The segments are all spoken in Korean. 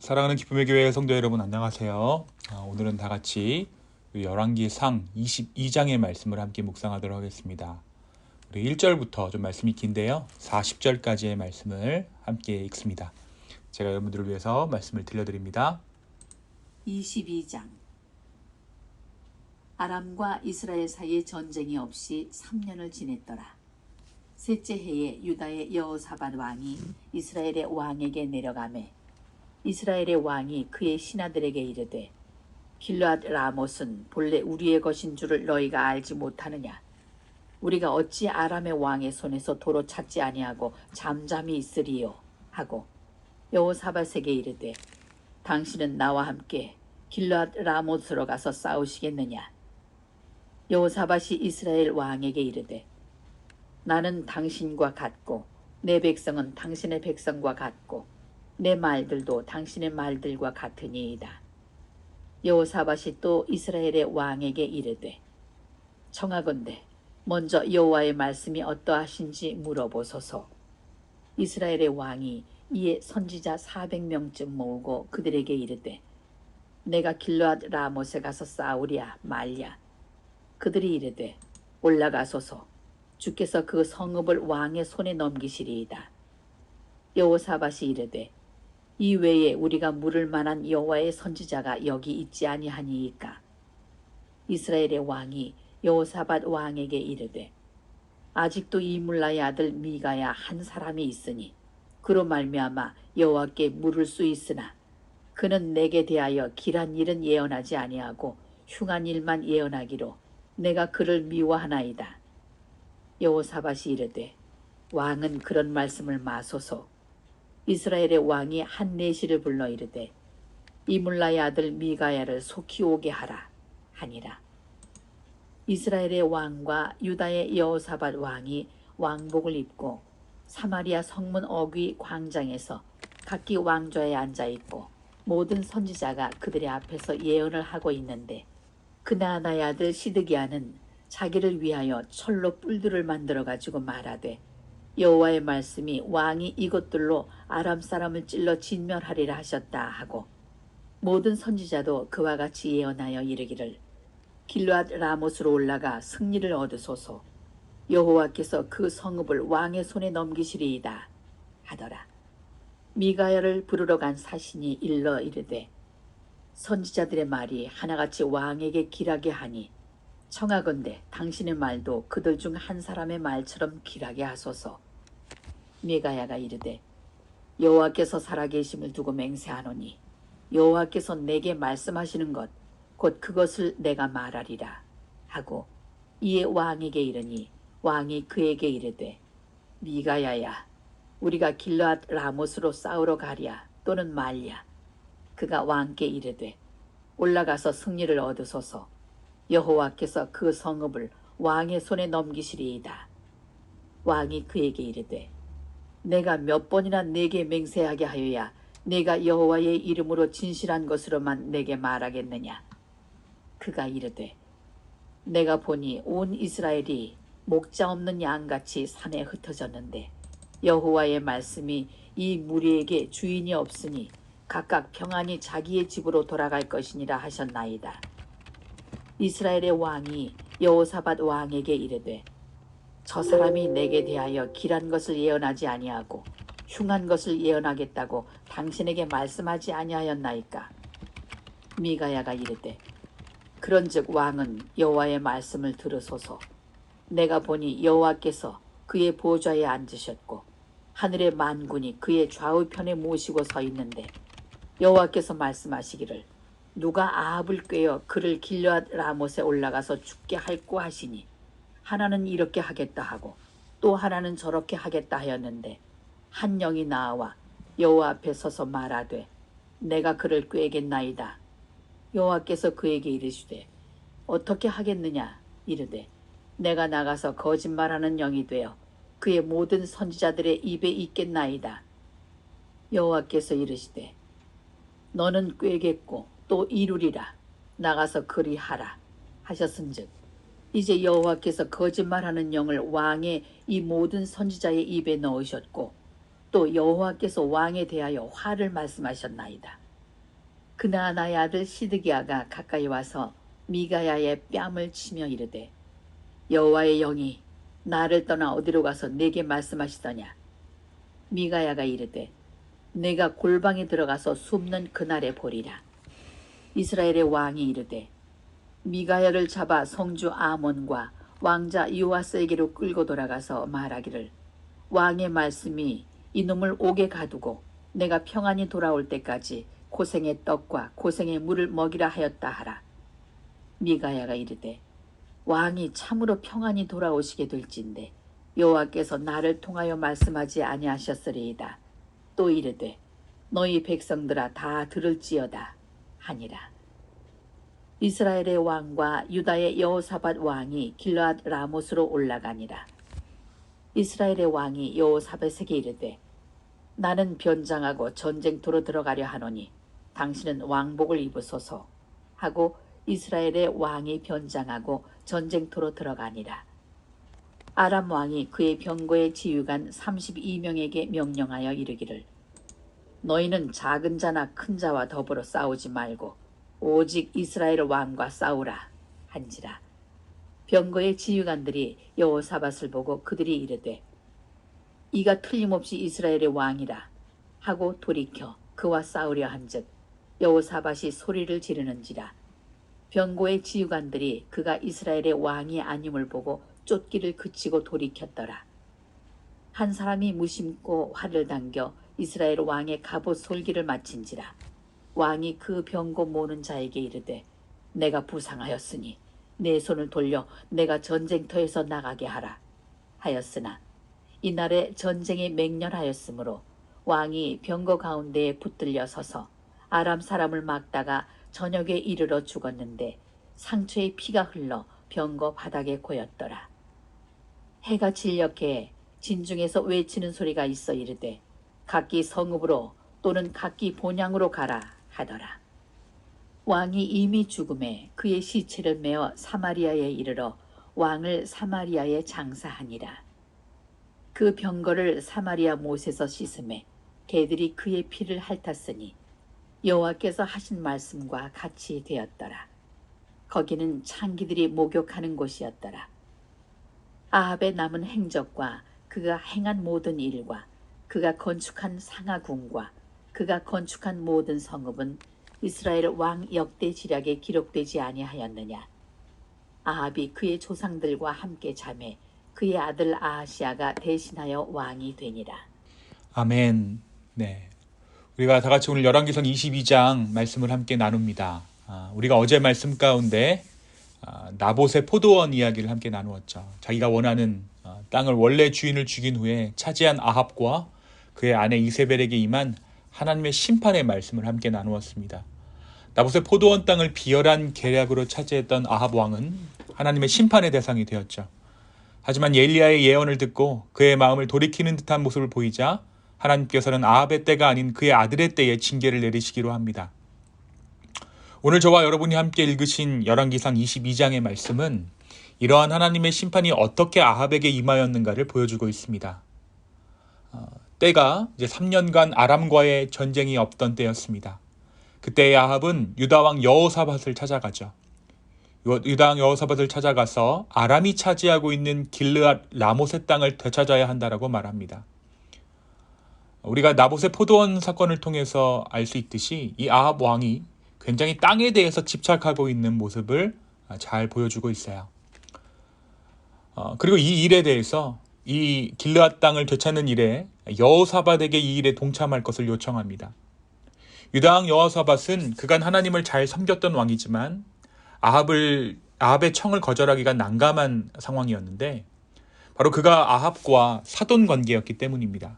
사랑하는 기쁨의 교회 성도 여러분 안녕하세요. 오늘은 다 같이 열왕기상 22장의 말씀을 함께 묵상하도록 하겠습니다. 우리 1절부터 좀 말씀이 긴데요. 40절까지의 말씀을 함께 읽습니다. 제가 여러분들을 위해서 말씀을 들려드립니다. 22장 아람과 이스라엘 사이에 전쟁이 없이 3년을 지냈더라. 셋째 해에 유다의 여호사밧 왕이 이스라엘의 왕에게 내려가매 이스라엘의 왕이 그의 신하들에게 이르되 길르앗 라못은 본래 우리의 것인 줄을 너희가 알지 못하느냐. 우리가 어찌 아람의 왕의 손에서 도로 찾지 아니하고 잠잠히 있으리요 하고 여호사밧에게 이르되 당신은 나와 함께 길르앗 라못으로 가서 싸우시겠느냐. 여호사밧이 이스라엘 왕에게 이르되 나는 당신과 같고 내 백성은 당신의 백성과 같고 내 말들도 당신의 말들과 같으니이다. 여호사밧이 또 이스라엘의 왕에게 이르되 청하건대 먼저 여호와의 말씀이 어떠하신지 물어보소서. 이스라엘의 왕이 이에 선지자 400명쯤 모으고 그들에게 이르되 내가 길르앗 라못에 가서 싸우랴 말랴. 그들이 이르되 올라가소서. 주께서 그 성읍을 왕의 손에 넘기시리이다. 여호사밧이 이르되 이 외에 우리가 물을 만한 여호와의 선지자가 여기 있지 아니하니이까. 이스라엘의 왕이 여호사밧 왕에게 이르되 아직도 이물라의 아들 미가야 한 사람이 있으니 그로 말미암아 여호와께 물을 수 있으나 그는 내게 대하여 길한 일은 예언하지 아니하고 흉한 일만 예언하기로 내가 그를 미워하나이다. 여호사밧이 이르되 왕은 그런 말씀을 마소서. 이스라엘의 왕이 한 내시를 불러 이르되 이물라의 아들 미가야를 속히 오게 하라 하니라. 이스라엘의 왕과 유다의 여호사밧 왕이 왕복을 입고 사마리아 성문 어귀 광장에서 각기 왕좌에 앉아있고 모든 선지자가 그들의 앞에서 예언을 하고 있는데 그나아나의 아들 시드기야는 자기를 위하여 철로 뿔들을 만들어 가지고 말하되 여호와의 말씀이 왕이 이것들로 아람 사람을 찔러 진멸하리라 하셨다 하고 모든 선지자도 그와 같이 예언하여 이르기를 길르앗 라못으로 올라가 승리를 얻으소서. 여호와께서 그 성읍을 왕의 손에 넘기시리이다 하더라. 미가야를 부르러 간 사신이 일러 이르되 선지자들의 말이 하나같이 왕에게 길하게 하니 청하건대 당신의 말도 그들 중 한 사람의 말처럼 길하게 하소서. 미가야가 이르되 여호와께서 살아계심을 두고 맹세하노니 여호와께서 내게 말씀하시는 것 곧 그것을 내가 말하리라 하고 이에 왕에게 이르니 왕이 그에게 이르되 미가야야 우리가 길르앗 라못으로 싸우러 가랴 또는 말랴. 그가 왕께 이르되 올라가서 승리를 얻으소서. 여호와께서 그 성읍을 왕의 손에 넘기시리이다. 왕이 그에게 이르되 내가 몇 번이나 내게 맹세하게 하여야 내가 여호와의 이름으로 진실한 것으로만 내게 말하겠느냐. 그가 이르되 내가 보니 온 이스라엘이 목자 없는 양같이 산에 흩어졌는데 여호와의 말씀이 이 무리에게 주인이 없으니 각각 평안히 자기의 집으로 돌아갈 것이니라 하셨나이다. 이스라엘의 왕이 여호사밧 왕에게 이르되 저 사람이 내게 대하여 길한 것을 예언하지 아니하고 흉한 것을 예언하겠다고 당신에게 말씀하지 아니하였나이까. 미가야가 이르되 그런즉 왕은 여호와의 말씀을 들으소서. 내가 보니 여호와께서 그의 보좌에 앉으셨고 하늘의 만군이 그의 좌우편에 모시고 서 있는데 여호와께서 말씀하시기를 누가 아합을 꾀어 그를 길르앗 라못에 올라가서 죽게 할꼬 하시니 하나는 이렇게 하겠다 하고 또 하나는 저렇게 하겠다 하였는데 한 영이 나와 여호와 앞에 서서 말하되 내가 그를 꾀겠나이다. 여호와께서 그에게 이르시되 어떻게 하겠느냐. 이르되 내가 나가서 거짓말하는 영이 되어 그의 모든 선지자들의 입에 있겠나이다. 여호와께서 이르시되 너는 꾀겠고 또 이루리라. 나가서 그리하라 하셨은즉 이제 여호와께서 거짓말하는 영을 왕의 이 모든 선지자의 입에 넣으셨고 또 여호와께서 왕에 대하여 화를 말씀하셨나이다. 그나아나의 아들 시드기야가 가까이 와서 미가야의 뺨을 치며 이르되 여호와의 영이 나를 떠나 어디로 가서 내게 말씀하시더냐. 미가야가 이르되 내가 골방에 들어가서 숨는 그날에 보리라. 이스라엘의 왕이 이르되 미가야를 잡아 성주 아몬과 왕자 요아스에게로 끌고 돌아가서 말하기를 왕의 말씀이 이놈을 옥에 가두고 내가 평안히 돌아올 때까지 고생의 떡과 고생의 물을 먹이라 하였다 하라. 미가야가 이르되 왕이 참으로 평안히 돌아오시게 될진데 여호와께서 나를 통하여 말씀하지 아니하셨으리이다. 또 이르되 너희 백성들아 다 들을지어다 하니라. 이스라엘의 왕과 유다의 여호사밧 왕이 길르앗 라못으로 올라가니라. 이스라엘의 왕이 여호사밧에게 이르되 나는 변장하고 전쟁터로 들어가려 하노니 당신은 왕복을 입으소서 하고 이스라엘의 왕이 변장하고 전쟁터로 들어가니라. 아람 왕이 그의 병거의 지휘관 32명에게 명령하여 이르기를 너희는 작은 자나 큰 자와 더불어 싸우지 말고 오직 이스라엘 왕과 싸우라 한지라. 병거의 지휘관들이 여호사밧을 보고 그들이 이르되 이가 틀림없이 이스라엘의 왕이라 하고 돌이켜 그와 싸우려 한즉 여호사밧이 소리를 지르는지라. 병거의 지휘관들이 그가 이스라엘의 왕이 아님을 보고 쫓기를 그치고 돌이켰더라. 한 사람이 무심코 활을 당겨 이스라엘 왕의 갑옷 솔기를 마친지라. 왕이 그 병거 모는 자에게 이르되 내가 부상하였으니 내 손을 돌려 내가 전쟁터에서 나가게 하라 하였으나 이날에 전쟁이 맹렬하였으므로 왕이 병거 가운데에 붙들려 서서 아람 사람을 막다가 저녁에 이르러 죽었는데 상처에 피가 흘러 병거 바닥에 고였더라. 해가 진녘에 진중에서 외치는 소리가 있어 이르되 각기 성읍으로 또는 각기 본향으로 가라 하더라. 왕이 이미 죽음에 그의 시체를 메어 사마리아에 이르러 왕을 사마리아에 장사하니라. 그 병거를 사마리아 못에서 씻음에 개들이 그의 피를 핥았으니 여호와께서 하신 말씀과 같이 되었더라. 거기는 창기들이 목욕하는 곳이었더라. 아합의 남은 행적과 그가 행한 모든 일과 그가 건축한 상하궁과 그가 건축한 모든 성읍은 이스라엘 왕 역대 지략에 기록되지 아니하였느냐. 아합이 그의 조상들과 함께 잠에 그의 아들 아하시아가 대신하여 왕이 되니라. 아멘. 네, 우리가 다 같이 오늘 열왕기상 22장 말씀을 함께 나눕니다. 우리가 어제 말씀 가운데 나봇의 포도원 이야기를 함께 나누었죠. 자기가 원하는 땅을 원래 주인을 죽인 후에 차지한 아합과 그의 아내 이세벨에게 임한 하나님의 심판의 말씀을 함께 나누었습니다. 나봇의 포도원 땅을 비열한 계략으로 차지했던 아합 왕은 하나님의 심판의 대상이 되었죠. 하지만 엘리야의 예언을 듣고 그의 마음을 돌이키는 듯한 모습을 보이자 하나님께서는 아합의 때가 아닌 그의 아들의 때에 징계를 내리시기로 합니다. 오늘 저와 여러분이 함께 읽으신 열왕기상 22장의 말씀은 이러한 하나님의 심판이 어떻게 아합에게 임하였는가를 보여주고 있습니다. 때가 이제 3년간 아람과의 전쟁이 없던 때였습니다. 그때 아합은 유다왕 여호사밧을 찾아가죠. 유다왕 여호사밧을 찾아가서 아람이 차지하고 있는 길르앗 라못의 땅을 되찾아야 한다라고 말합니다. 우리가 나봇의 포도원 사건을 통해서 알 수 있듯이 이 아합 왕이 굉장히 땅에 대해서 집착하고 있는 모습을 잘 보여주고 있어요. 그리고 이 일에 대해서 이 길르앗 땅을 되찾는 일에 여호사밧에게 이 일에 동참할 것을 요청합니다. 유다왕 여호사밧은 그간 하나님을 잘 섬겼던 왕이지만 아합의 청을 거절하기가 난감한 상황이었는데 바로 그가 아합과 사돈 관계였기 때문입니다.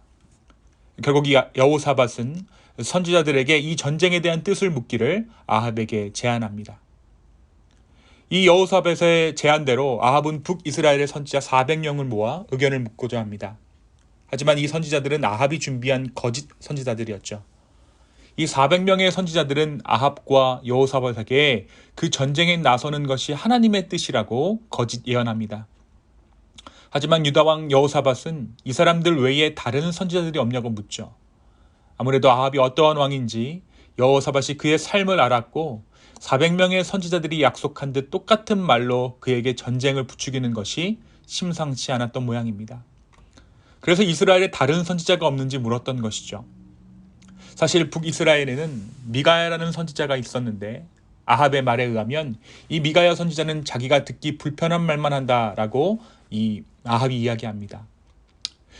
결국 이 여호사밧은 선지자들에게 이 전쟁에 대한 뜻을 묻기를 아합에게 제안합니다. 이 여호사밧의 제안대로 아합은 북이스라엘의 선지자 400명을 모아 의견을 묻고자 합니다. 하지만 이 선지자들은 아합이 준비한 거짓 선지자들이었죠. 이 400명의 선지자들은 아합과 여호사밧에게 그 전쟁에 나서는 것이 하나님의 뜻이라고 거짓 예언합니다. 하지만 유다왕 여호사밧은 이 사람들 외에 다른 선지자들이 없냐고 묻죠. 아무래도 아합이 어떠한 왕인지 여호사밧이 그의 삶을 알았고 400명의 선지자들이 약속한 듯 똑같은 말로 그에게 전쟁을 부추기는 것이 심상치 않았던 모양입니다. 그래서 이스라엘에 다른 선지자가 없는지 물었던 것이죠. 사실 북이스라엘에는 미가야라는 선지자가 있었는데 아합의 말에 의하면 이 미가야 선지자는 자기가 듣기 불편한 말만 한다라고 이 아합이 이야기합니다.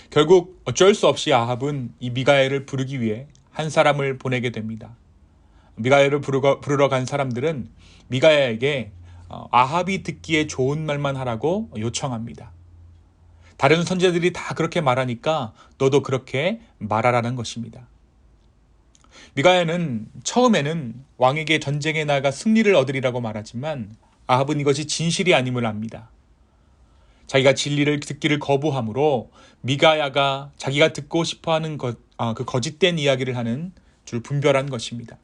결국 어쩔 수 없이 아합은 이 미가야를 부르기 위해 한 사람을 보내게 됩니다. 미가야를 부르러 간 사람들은 미가야에게 아합이 듣기에 좋은 말만 하라고 요청합니다. 다른 선지자들이 다 그렇게 말하니까 너도 그렇게 말하라는 것입니다. 미가야는 처음에는 왕에게 전쟁에 나가 승리를 얻으리라고 말하지만 아합은 이것이 진실이 아님을 압니다. 자기가 진리를 듣기를 거부함으로 미가야가 자기가 듣고 싶어하는 그 거짓된 이야기를 하는 줄 분별한 것입니다.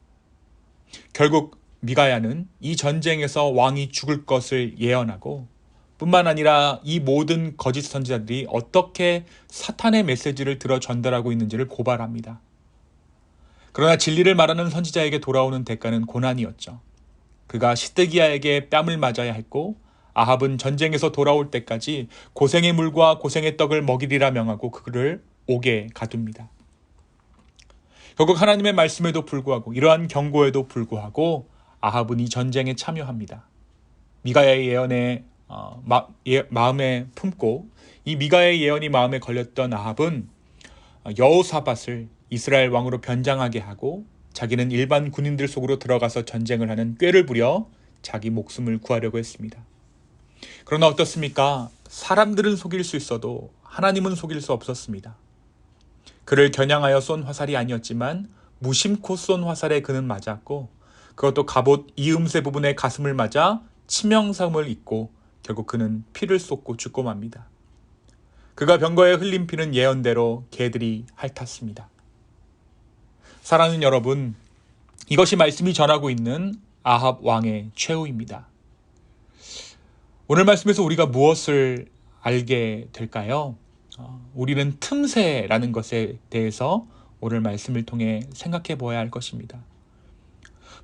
결국 미가야는 이 전쟁에서 왕이 죽을 것을 예언하고 뿐만 아니라 이 모든 거짓 선지자들이 어떻게 사탄의 메시지를 들어 전달하고 있는지를 고발합니다. 그러나 진리를 말하는 선지자에게 돌아오는 대가는 고난이었죠. 그가 시드기야에게 뺨을 맞아야 했고 아합은 전쟁에서 돌아올 때까지 고생의 물과 고생의 떡을 먹이리라 명하고 그를 옥에 가둡니다. 결국 하나님의 말씀에도 불구하고 이러한 경고에도 불구하고 아합은 이 전쟁에 참여합니다. 미가야의 예언에 마음에 품고 이 미가야의 예언이 마음에 걸렸던 아합은 여호사밧을 이스라엘 왕으로 변장하게 하고 자기는 일반 군인들 속으로 들어가서 전쟁을 하는 꾀를 부려 자기 목숨을 구하려고 했습니다. 그러나 어떻습니까? 사람들은 속일 수 있어도 하나님은 속일 수 없었습니다. 그를 겨냥하여 쏜 화살이 아니었지만 무심코 쏜 화살에 그는 맞았고 그것도 갑옷 이음새 부분에 가슴을 맞아 치명상을 입고 결국 그는 피를 쏟고 죽고 맙니다. 그가 병거에 흘린 피는 예언대로 개들이 핥았습니다. 사랑하는 여러분, 이것이 말씀이 전하고 있는 아합 왕의 최후입니다. 오늘 말씀에서 우리가 무엇을 알게 될까요? 우리는 틈새라는 것에 대해서 오늘 말씀을 통해 생각해 보아야 할 것입니다.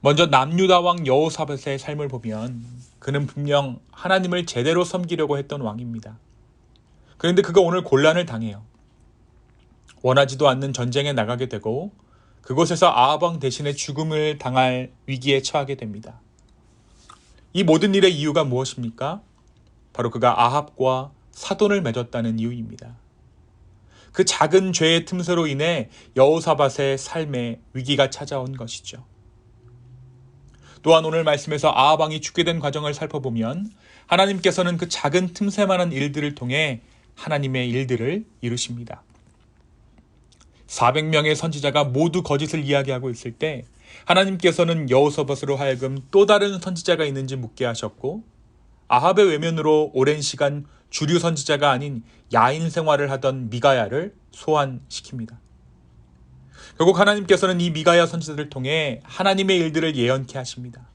먼저 남유다 왕 여호사밧의 삶을 보면 그는 분명 하나님을 제대로 섬기려고 했던 왕입니다. 그런데 그가 오늘 곤란을 당해요. 원하지도 않는 전쟁에 나가게 되고 그곳에서 아합 왕 대신에 죽음을 당할 위기에 처하게 됩니다. 이 모든 일의 이유가 무엇입니까? 바로 그가 아합과 사돈을 맺었다는 이유입니다. 그 작은 죄의 틈새로 인해 여호사밧의 삶에 위기가 찾아온 것이죠. 또한 오늘 말씀에서 아합 왕이 죽게 된 과정을 살펴보면 하나님께서는 그 작은 틈새만한 일들을 통해 하나님의 일들을 이루십니다. 400명의 선지자가 모두 거짓을 이야기하고 있을 때 하나님께서는 여호사밧으로 하여금 또 다른 선지자가 있는지 묻게 하셨고 아합의 외면으로 오랜 시간 주류 선지자가 아닌 야인 생활을 하던 미가야를 소환시킵니다. 결국 하나님께서는 이 미가야 선지자들을 통해 하나님의 일들을 예언케 하십니다.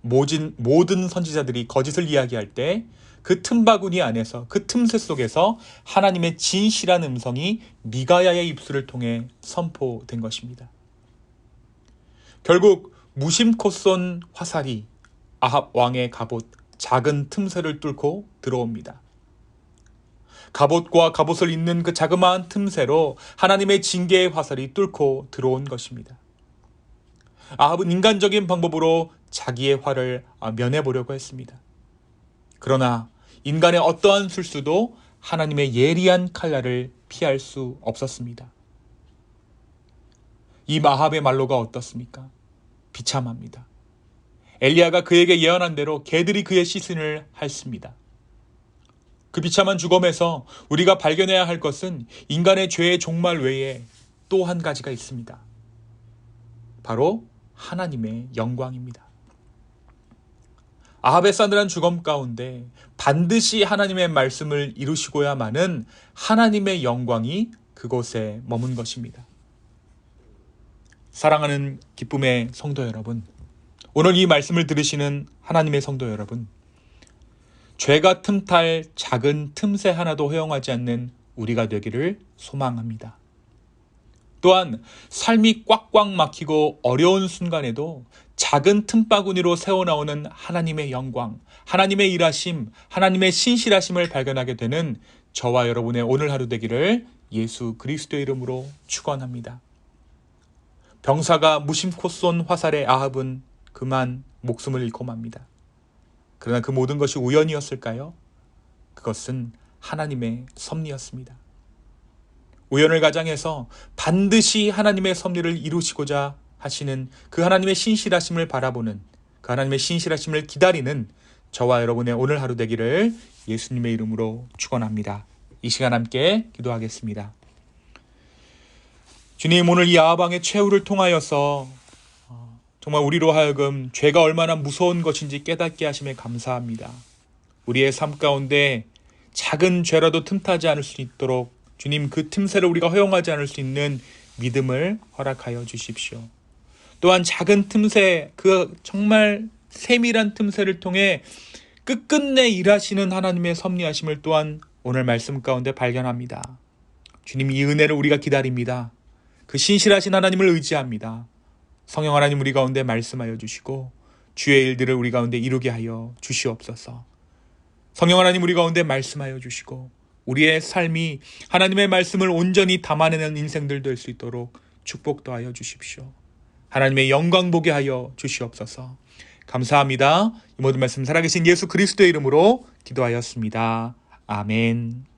모든 선지자들이 거짓을 이야기할 때 그 틈바구니 안에서 그 틈새 속에서 하나님의 진실한 음성이 미가야의 입술을 통해 선포된 것입니다. 결국 무심코 쏜 화살이 아합 왕의 갑옷 작은 틈새를 뚫고 들어옵니다. 갑옷과 갑옷을 잇는 그 자그마한 틈새로 하나님의 징계의 화살이 뚫고 들어온 것입니다. 아합은 인간적인 방법으로 자기의 화를 면해보려고 했습니다. 그러나 인간의 어떠한 술수도 하나님의 예리한 칼날을 피할 수 없었습니다. 이 아합의 말로가 어떻습니까? 비참합니다. 엘리야가 그에게 예언한 대로 개들이 그의 시신을 핥습니다. 그 비참한 죽음에서 우리가 발견해야 할 것은 인간의 죄의 종말 외에 또 한 가지가 있습니다. 바로 하나님의 영광입니다. 아합의 싸늘한 죽음 가운데 반드시 하나님의 말씀을 이루시고야만은 하나님의 영광이 그곳에 머문 것입니다. 사랑하는 기쁨의 성도 여러분, 오늘 이 말씀을 들으시는 하나님의 성도 여러분, 죄가 틈탈 작은 틈새 하나도 허용하지 않는 우리가 되기를 소망합니다. 또한 삶이 꽉꽉 막히고 어려운 순간에도 작은 틈바구니로 새어나오는 하나님의 영광, 하나님의 일하심, 하나님의 신실하심을 발견하게 되는 저와 여러분의 오늘 하루 되기를 예수 그리스도의 이름으로 축원합니다. 병사가 무심코 쏜 화살에 아합은 그만 목숨을 잃고 맙니다. 그러나 그 모든 것이 우연이었을까요? 그것은 하나님의 섭리였습니다. 우연을 가장해서 반드시 하나님의 섭리를 이루시고자 하시는 그 하나님의 신실하심을 바라보는, 그 하나님의 신실하심을 기다리는 저와 여러분의 오늘 하루 되기를 예수님의 이름으로 축원합니다. 이 시간 함께 기도하겠습니다. 주님, 오늘 이 아합왕의 최후를 통하여서 정말 우리로 하여금 죄가 얼마나 무서운 것인지 깨닫게 하심에 감사합니다. 우리의 삶 가운데 작은 죄라도 틈타지 않을 수 있도록 주님, 그 틈새를 우리가 허용하지 않을 수 있는 믿음을 허락하여 주십시오. 또한 작은 틈새, 그 정말 세밀한 틈새를 통해 끝끝내 일하시는 하나님의 섭리하심을 또한 오늘 말씀 가운데 발견합니다. 주님, 이 은혜를 우리가 기다립니다. 그 신실하신 하나님을 의지합니다. 성령 하나님, 우리 가운데 말씀하여 주시고 주의 일들을 우리 가운데 이루게 하여 주시옵소서. 성령 하나님, 우리 가운데 말씀하여 주시고 우리의 삶이 하나님의 말씀을 온전히 담아내는 인생들 될 수 있도록 축복도 하여 주십시오. 하나님의 영광 보게 하여 주시옵소서. 감사합니다. 이 모든 말씀 살아계신 예수 그리스도의 이름으로 기도하였습니다. 아멘.